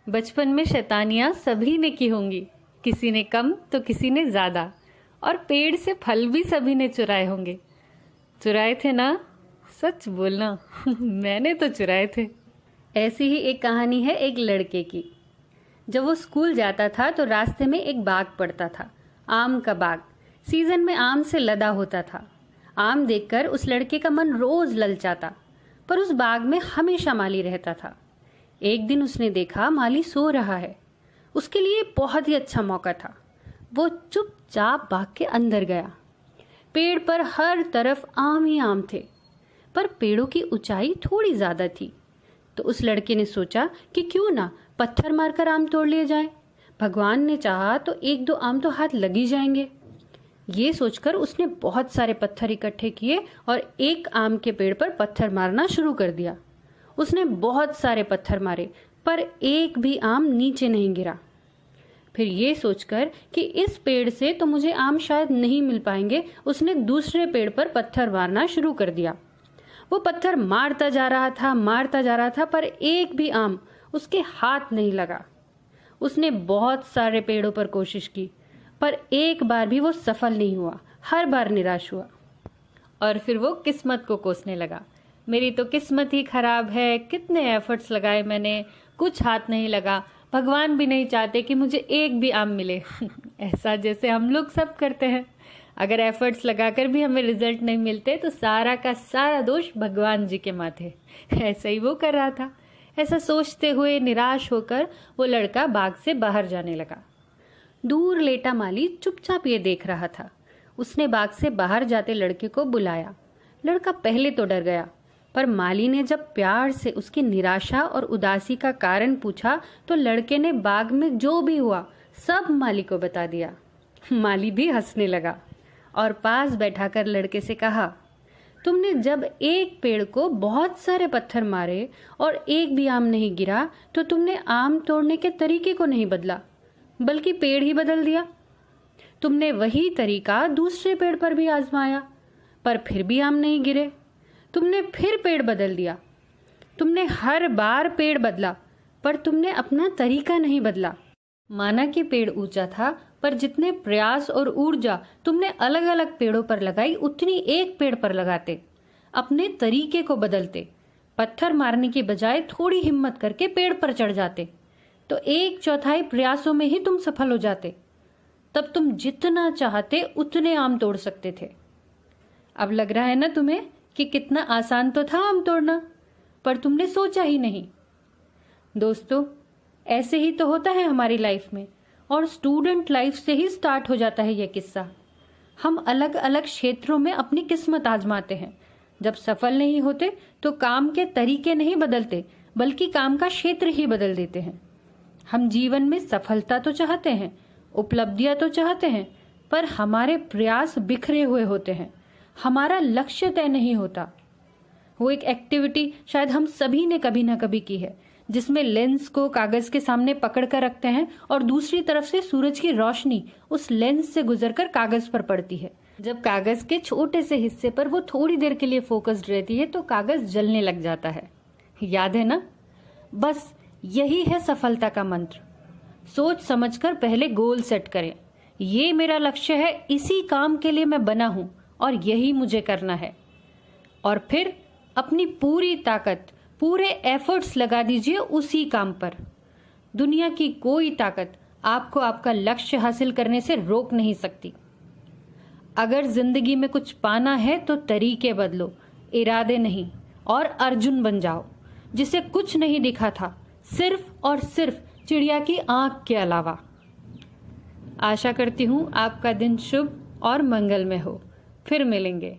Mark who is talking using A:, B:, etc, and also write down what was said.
A: बचपन में शैतानियां सभी ने की होंगी, किसी ने कम तो किसी ने ज्यादा, और पेड़ से फल भी सभी ने चुराए होंगे। चुराए थे ना? सच बोलना मैंने तो चुराए थे। ऐसी ही एक कहानी है एक लड़के की। जब वो स्कूल जाता था तो रास्ते में एक बाग पड़ता था, आम का बाग। सीजन में आम से लदा होता था। आम देखकर उस लड़के का मन रोज ललचाता, पर उस बाग में हमेशा माली रहता था। एक दिन उसने देखा माली सो रहा है। उसके लिए बहुत ही अच्छा मौका था। वो चुपचाप बाग के अंदर गया। पेड़ पर हर तरफ आम ही आम थे, पर पेड़ों की ऊंचाई थोड़ी ज्यादा थी। तो उस लड़के ने सोचा कि क्यों ना पत्थर मारकर आम तोड़ लिए जाए। भगवान ने चाहा तो एक दो आम तो हाथ लग ही जाएंगे। ये सोचकर उसने बहुत सारे पत्थर इकट्ठे किए और एक आम के पेड़ पर पत्थर मारना शुरू कर दिया। उसने बहुत सारे पत्थर मारे, पर एक भी आम नीचे नहीं गिरा। फिर ये सोचकर कि इस पेड़ से तो मुझे आम शायद नहीं मिल पाएंगे, उसने दूसरे पेड़ पर पत्थर मारना शुरू कर दिया। वो पत्थर मारता जा रहा था, पर एक भी आम उसके हाथ नहीं लगा। उसने बहुत सारे पेड़ों पर कोशिश की, पर एक बार भी वो सफल नहीं हुआ। हर बार निराश हुआ और फिर वो किस्मत को कोसने लगा। मेरी तो किस्मत ही खराब है, कितने एफर्ट्स लगाए मैंने, कुछ हाथ नहीं लगा। भगवान भी नहीं चाहते कि मुझे एक भी आम मिले ऐसा जैसे हम लोग सब करते हैं। अगर एफर्ट्स लगाकर भी हमें रिजल्ट नहीं मिलते तो सारा का सारा दोष भगवान जी के माथे। ऐसा ही वो कर रहा था। ऐसा सोचते हुए निराश होकर वो लड़का बाग से बाहर जाने लगा। दूर लेटा माली चुपचाप ये देख रहा था। उसने बाग से बाहर जाते लड़के को बुलाया। लड़का पहले तो डर गया, पर माली ने जब प्यार से उसकी निराशा और उदासी का कारण पूछा तो लड़के ने बाग में जो भी हुआ सब माली को बता दिया। माली भी हंसने लगा और पास बैठाकर लड़के से कहा, तुमने जब एक पेड़ को बहुत सारे पत्थर मारे और एक भी आम नहीं गिरा तो तुमने आम तोड़ने के तरीके को नहीं बदला, बल्कि पेड़ ही बदल दिया। तुमने वही तरीका दूसरे पेड़ पर भी आजमाया, पर फिर भी आम नहीं गिरे। तुमने फिर पेड़ बदल दिया। तुमने हर बार पेड़ बदला, पर तुमने अपना तरीका नहीं बदला। माना कि पेड़ ऊंचा था, पर जितने प्रयास और ऊर्जा तुमने अलग अलग पेड़ों पर लगाई उतनी एक पेड़ पर लगाते। अपने तरीके को बदलते। पत्थर मारने की बजाय थोड़ी हिम्मत करके पेड़ पर चढ़ जाते तो 1/4 प्रयासों में ही तुम सफल हो जाते। तब तुम जितना चाहते उतने आम तोड़ सकते थे। अब लग रहा है ना तुम्हें कि कितना आसान तो था आम तोड़ना, पर तुमने सोचा ही नहीं। दोस्तों, ऐसे ही तो होता है हमारी लाइफ में, और स्टूडेंट लाइफ से ही स्टार्ट हो जाता है यह किस्सा। हम अलग अलग क्षेत्रों में अपनी किस्मत आजमाते हैं। जब सफल नहीं होते तो काम के तरीके नहीं बदलते, बल्कि काम का क्षेत्र ही बदल देते हैं। हम जीवन में सफलता तो चाहते हैं, उपलब्धियां तो चाहते हैं, पर हमारे प्रयास बिखरे हुए होते हैं। हमारा लक्ष्य तय नहीं होता। वो एक एक्टिविटी शायद हम सभी ने कभी ना कभी की है, जिसमें लेंस को कागज के सामने पकड़ कर रखते हैं और दूसरी तरफ से सूरज की रोशनी उस लेंस से गुजरकर कागज पर पड़ती है। जब कागज के छोटे से हिस्से पर वो थोड़ी देर के लिए फोकस्ड रहती है तो कागज जलने लग जाता है। याद है ना? बस यही है सफलता का मंत्र। सोच समझकर पहले गोल सेट करें। ये मेरा लक्ष्य है, इसी काम के लिए मैं बना हूं और यही मुझे करना है। और फिर अपनी पूरी ताकत, पूरे एफर्ट्स लगा दीजिए उसी काम पर। दुनिया की कोई ताकत आपको आपका लक्ष्य हासिल करने से रोक नहीं सकती। अगर जिंदगी में कुछ पाना है तो तरीके बदलो, इरादे नहीं, और अर्जुन बन जाओ, जिसे कुछ नहीं दिखा था, सिर्फ और सिर्फ चिड़िया की आंख के अलावा। आशा करती हूँ आपका दिन शुभ और मंगलमय हो। फिर मिलेंगे।